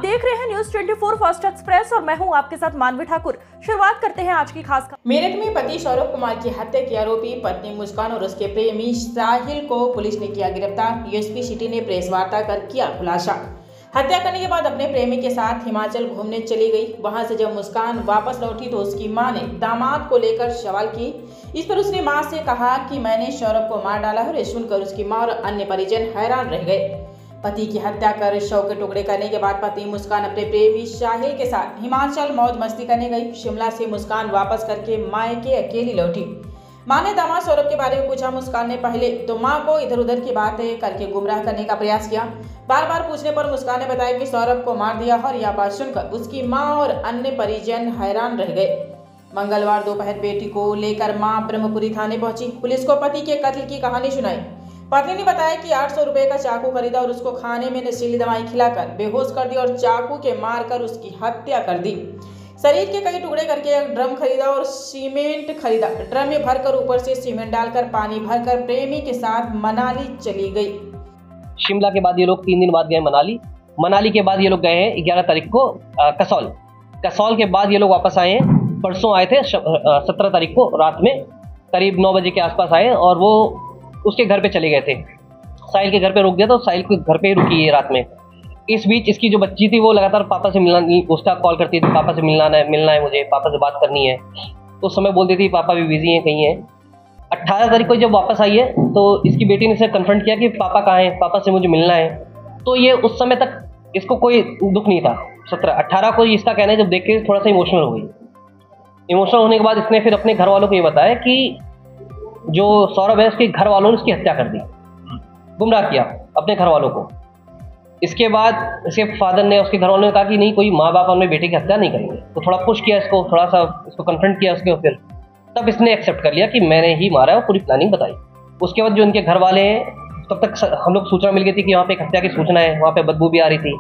देख रहे हैं न्यूज 24 फास्ट एक्सप्रेस और मैं हूं आपके साथ मानवी ठाकुर। शुरुआत करते हैं आज की खास खबर। मेरठ में पति सौरभ कुमार की हत्या के आरोपी पत्नी मुस्कान और उसके प्रेमी साहिल को पुलिस ने किया गिरफ्तार। यूएसपी सिटी ने प्रेस वार्ता कर किया खुलासा। हत्या करने के बाद अपने प्रेमी के साथ हिमाचल घूमने चली गई। वहां से जब मुस्कान वापस लौटी तो उसकी मां ने दामाद को लेकर सवाल की। इस पर उसने मां से कहा कि मैंने सौरभ को मार डाला है। सुनकर उसकी मां और अन्य परिजन हैरान रह गए। पति की हत्या कर शव के टुकड़े करने के बाद पत्नी मुस्कान अपने प्रेमी साहिल के साथ हिमाचल मौज मस्ती करने गई। शिमला से मुस्कान वापस करके मायके अकेली लौटी। मां ने दामाद सौरभ के बारे में पूछा। मुस्कान ने पहले तो मां को इधर उधर की बातें करके गुमराह करने का प्रयास किया। बार बार पूछने पर मुस्कान ने बताया कि सौरभ को मार दिया और यह बात सुनकर उसकी मां और अन्य परिजन हैरान रह गए। मंगलवार दोपहर बेटी को लेकर मां ब्रह्मपुरी थाने पहुंची। पुलिस को पति के कत्ल की कहानी सुनाई। पत्नी ने बताया कि 800 रुपए का चाकू खरीदा और उसको खाने में नशीली दवाई खिलाकर बेहोश कर दी और चाकू के मारकर उसकी हत्या कर दी। शरीर के कई टुकड़े करके एक ड्रम खरीदा और सीमेंट खरीदा। ड्रम में भरकर ऊपर से सीमेंट डालकर पानी भरकर प्रेमी के साथ मनाली चली गई। शिमला के बाद ये लोग 3 दिन बाद गए मनाली। मनाली के बाद ये लोग गए हैं 11 तारीख को कसौल। कसौल के बाद ये लोग वापस आए हैं। परसों आए थे 17 तारीख को रात में करीब 9 बजे के आसपास आए और वो उसके घर पे चले गए थे। साहिल के घर पे रुक गया तो साहिल के घर पे ही रुकी है रात में। इस बीच इसकी जो बच्ची थी वो लगातार पापा से मिलना उसका कॉल करती थी। पापा से मिलना है मुझे, पापा से बात करनी है। तो उस समय बोलती थी पापा भी बिजी हैं, कहीं हैं। 18 तारीख को जब वापस आई है तो इसकी बेटी ने इसे कन्फ्रंट किया कि पापा कहाँ हैं, पापा से मुझे मिलना है। तो ये उस समय तक इसको कोई दुख नहीं था। 18 को इसका कहना है जब देख के थोड़ा सा इमोशनल हो गई। इमोशनल होने के बाद इसने फिर अपने घर वालों को ये बताया कि जो सौरभ है उसके घर वालों ने उसकी हत्या कर दी, गुमराह किया अपने घर वालों को। इसके बाद इसके फादर ने उसके घर वालों ने कहा कि नहीं, कोई माँ बाप अपने बेटे की हत्या नहीं करेंगे। तो थोड़ा पुश किया इसको, थोड़ा सा इसको कन्फ्रंट किया उसके। फिर तब इसने एक्सेप्ट कर लिया कि मैंने ही मारा है और पूरी प्लानिंग बताई। उसके बाद जो इनके घर वाले हैं तब तक हम लोग सूचना मिल गई थी कि वहाँ पे एक हत्या की सूचना है, वहाँ पे बदबू भी आ रही थी।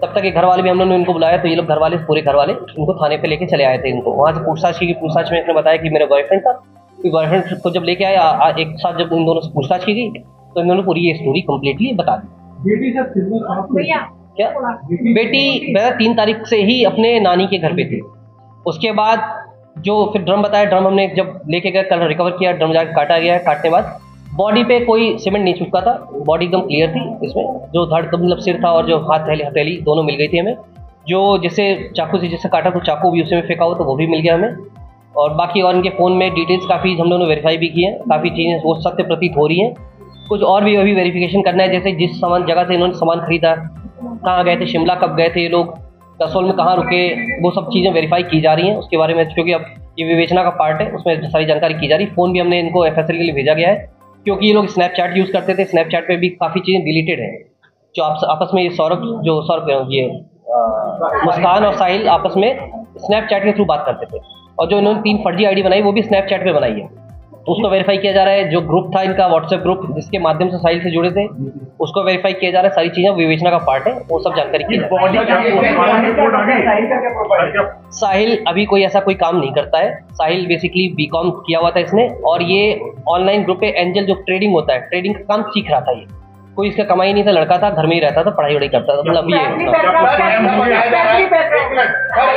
तब तक ये घर वाले भी हम लोगों ने इनको बुलाया तो ये लोग घर वाले पूरे घर वाले इनको थाने पे लेके चले आए थे। इनको वहाँ से पूछताछ की। पूछताछ में इसने बताया कि मेरा बॉयफ्रेंड था। बॉयफ्रेंड को जब लेके आया एक साथ जब इन दोनों से पूछताछ की गई तो इन्होंने पूरी ये स्टोरी कंप्लीटली बता दी। क्या बेटी 3 तारीख से ही अपने नानी के घर पे थी। उसके बाद जो फिर ड्रम बताया, ड्रम हमने जब लेके गए कल रिकवर किया। ड्रम जाकर काटा गया है। काटने बाद बॉडी पे कोई सीमेंट नहीं छुपका था। बॉडी एकदम क्लियर थी। इसमें जो धड़ मतलब सिर था और जो हाथ हथेली दोनों मिल गई थी हमें। जो जैसे चाकू से जैसे काटा तो चाकू भी उसमें फेंका हो तो वो भी मिल गया हमें। और बाकी और इनके फ़ोन में डिटेल्स काफ़ी हम लोगों ने वेरीफाई भी किए हैं। काफ़ी चीज़ें वो सत्य प्रतीत हो रही हैं। कुछ और भी अभी वेरिफिकेशन करना है, जैसे जिस जगह से इन्होंने सामान खरीदा, कहाँ गए थे, शिमला कब गए थे ये लोग, कसौल में कहाँ रुके, वो सब चीज़ें वेरीफाई की जा रही हैं उसके बारे में। क्योंकि अब ये विवेचना का पार्ट है, उसमें सारी जानकारी की जा रही है। फ़ोन भी हमने इनको FSL के लिए भेजा गया है क्योंकि ये लोग स्नैपचैट यूज़ करते थे। स्नैपचैट पे भी काफ़ी चीज़ें डिलीटेड हैं जो आपस में ये मुस्कान और साहिल आपस में स्नैपचैट के थ्रू बात करते थे। और जो इन्होंने 3 फर्जी आईडी बनाई वो भी स्नैपचैट पे बनाई है। तो उसको वेरीफाई किया जा रहा है। जो ग्रुप था इनका व्हाट्सएप ग्रुप जिसके माध्यम से साहिल से जुड़े थे उसको वेरीफाई किया जा रहा है। सारी चीज़ें विवेचना का पार्ट है, वो सब जानकारी की साहिल अभी कोई ऐसा कोई काम नहीं करता है। साहिल बेसिकली BCom किया हुआ था इसने और ये ऑनलाइन ग्रुप पे एंजल जो ट्रेडिंग होता है, ट्रेडिंग का काम सीख रहा था। ये कोई इसका कमाई नहीं था, लड़का था, घर में ही रहता था, पढ़ाई वढ़ाई करता था। मतलब ये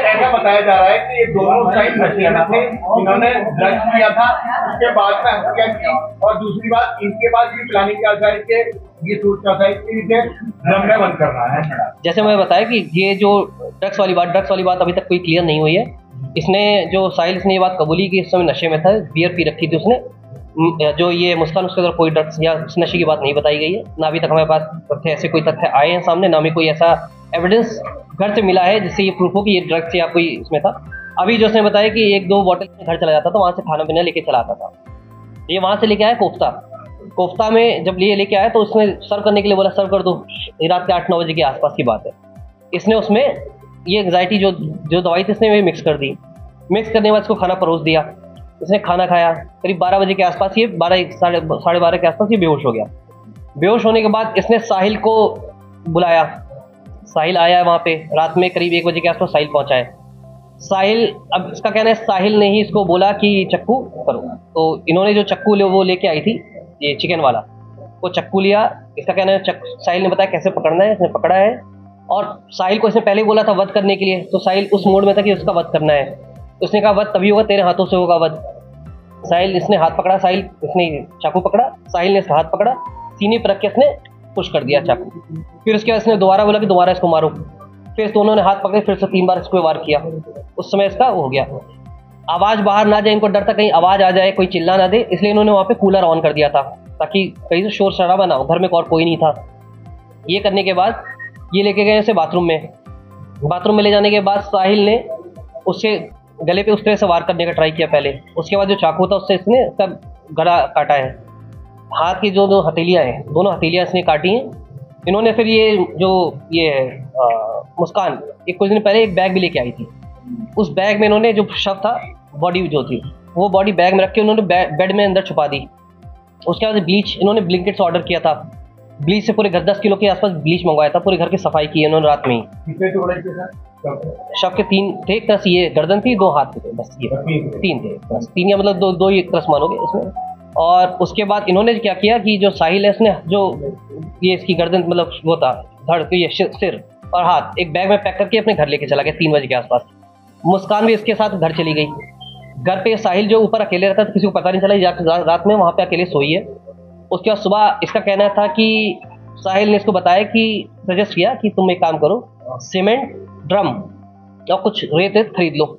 ऐसा बताया जा रहा है कि ये दोनों साइड नशे में थे, इन्होंने ड्रग्स किया था, उसके बाद में हत्या की। और दूसरी बात, इनके पास भी प्लानिंग किया था कि ये सोचता था कि इसे ड्रम में बंद करना है। जैसे मैं बताया कि ये जो ड्रग्स वाली बात अभी तक कोई क्लियर नहीं हुई है। इसने जो साहिल इसने ये बात कबूली की इस समय नशे में था, बियर पी रखी थी उसने। जो ये मुस्कान उसके अंदर कोई ड्रग्स या नशे की बात नहीं बताई गई है। ना अभी तक हमारे पास तथ्य ऐसे कोई तथ्य आए हैं सामने, ना हमें कोई ऐसा एविडेंस घर से मिला है जिससे ये प्रूफ हो कि ये ड्रग्स या कोई इसमें था। अभी जो उसने बताया कि 1-2 बॉटल घर चला जाता था, वहाँ से खाना पीना लेके चला आता था। ये वहाँ से लेके आया कोफ्ता में जब लेके आया तो उसने सर्व करने के लिए बोला सर्व कर दो। रात के 8-9 बजे के आसपास की बात है। इसने उसमें ये एंग्जाइटी जो दवाई थी इसने मिक्स कर दी। मिक्स करने के बाद इसको खाना परोस दिया। इसने खाना खाया। करीब 12 बजे के आसपास ये 12 साढ़े 12 के आसपास ये बेहोश हो गया। बेहोश होने के बाद इसने साहिल को बुलाया। साहिल आया है वहाँ पे रात में करीब 1 बजे के आसपास साहिल पहुँचा है। साहिल, अब इसका कहना है साहिल ने ही इसको बोला कि चक्कू करो। तो इन्होंने जो चक्कू वो लेके आई थी ये चिकन वाला, वो चक्कू लिया। इसका कहना है साहिल ने बताया कैसे पकड़ना है, इसने पकड़ा है। और साहिल को इसने पहले ही बोला था वध करने के लिए, तो साहिल उस मोड में था कि उसका वध करना है। उसने कहा वध तभी होगा, तेरे हाथों से होगा वध। साहिल, इसने हाथ पकड़ा, साहिल इसने चाकू पकड़ा, साहिल ने इसका हाथ पकड़ा, सीने पर रख के इसने पुश कर दिया चाकू। फिर उसके बाद इसने दोबारा बोला कि दोबारा इसको मारो। फिर दोनों ने हाथ पकड़े, फिर से 3 बार इसको वार किया। उस समय इसका हो गया। आवाज़ बाहर ना जाए, इनको डर था कहीं आवाज़ आ जाए, कोई चिल्ला ना दे, इसलिए इन्होंने वहाँ पे कूलर ऑन कर दिया था ताकि कहीं से शोर शराबा ना हो। घर में और कोई नहीं था। ये करने के बाद ये लेके गए उसे बाथरूम में। बाथरूम में ले जाने के बाद साहिल ने उसके गले पे उस तरह से वार करने का ट्राई किया पहले। उसके बाद जो चाकू था उससे इसने इसका गला काटा है। हाथ की जो हथेलियाँ हैं, दोनों हथेलियाँ इसने काटी हैं। इन्होंने फिर ये मुस्कान एक कुछ दिन पहले एक बैग भी लेके आई थी। उस बैग में इन्होंने जो शव था, बॉडी जो थी, वो बॉडी बैग में रख के उन्होंने बेड में अंदर छुपा दी। उसके बाद ब्लीच इन्होंने ब्लिंकेट से ऑर्डर किया था। ब्लीच से पूरे घर 10 किलो के आसपास ब्लीच मंगवाया था। पूरे घर की सफाई की इन्होंने रात में ही। शव के 3 थे, एक तरह से ये गर्दन थी, 2 हाथ थे, बस ये 3 थे, बस 3 या मतलब 2 ही एक तरह से मानोगे इसमें। और उसके बाद इन्होंने क्या किया कि जो साहिल है इसने जो ये इसकी गर्दन मतलब वो था धड़, ये सिर और हाथ एक बैग में पैक करके अपने घर लेके चला गया 3 बजे के आसपास। मुस्कान भी इसके साथ घर चली गई। घर पे साहिल जो ऊपर अकेले रहता था, किसी को पता नहीं चला, रात में वहाँ पे अकेले सोई है। उसके बाद सुबह इसका कहना था कि साहिल ने इसको बताया कि सजेस्ट किया कि तुम एक काम करो, सीमेंट, ड्रम और कुछ रेत खरीद लो।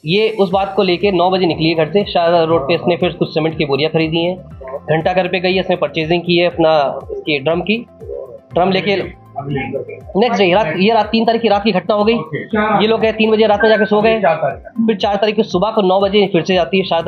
ये उस बात को लेके 9 बजे निकली है घर से। शाहजहां रोड पे इसने फिर कुछ सीमेंट की बोरियां खरीदी हैं। घंटा घर पे गई है, इसने परचेजिंग की है अपना इसकी ड्रम लेके नेक्स्ट डे ये रात 3 तारीख की रात की घटना हो गई। ये लोग गए 3 बजे रात में जाके सो गए। फिर 4 तारीख की सुबह को 9 बजे फिर से जाती है शायद